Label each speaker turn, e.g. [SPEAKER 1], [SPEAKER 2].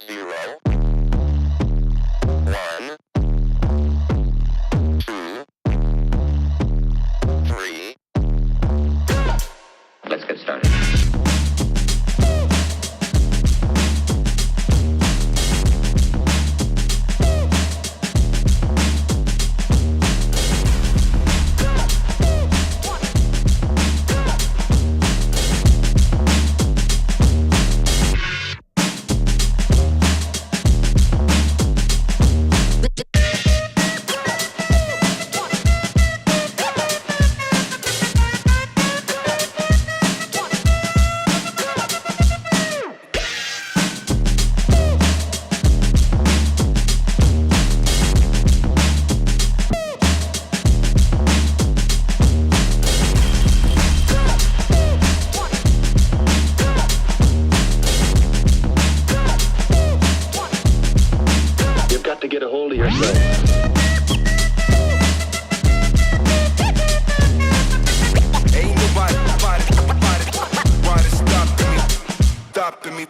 [SPEAKER 1] 0, 1, 2, 3. Let's get started. To get a hold of yourself.
[SPEAKER 2] Ain't nobody stopping me.